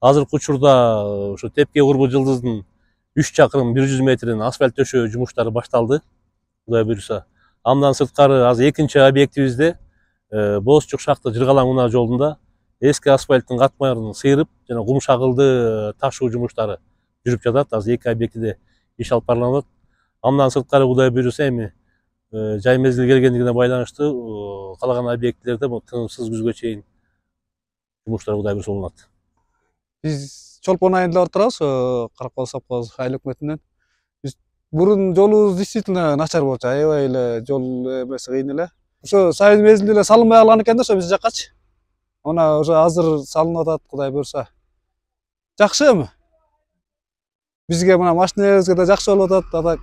Азыркы учурда ушу Тепке Курбу жылдыздын 3 чакырым 100 метрин асфальт төшөө жумуштары башталды. Кудай буюрса. Андан сырткары азыр экинчи объектибизде Боозчук шахта Жыргалаң унаа жолунда эски асфальттын катмарын сыйрып жана кум шагылды ташуу жумуштары жүрүп жатат. Азыр эки объектиде иш алып барылат. Андан сырткары Кудай буюрса эми жай мезгил келгендигине байланыштуу калаган объектилерде тынымсыз күзгө чейин жумуштар Кудай буюрса уланат. Биз Чолпон айында отурабыз, Каракол совхоз айыл өкмөтүнөн. Биз бурун жолубуз действительно начар болчу, аябай эле жол эмеси кыйын эле. Ошо сайын мезгилде эле салынбай калган экен да ошо биз жаккачы. Мына ошо азыр салынып атат, Кудай буюрса. Жакшы эми. Бизге мына машинелерибизге да жакшы болуп атат.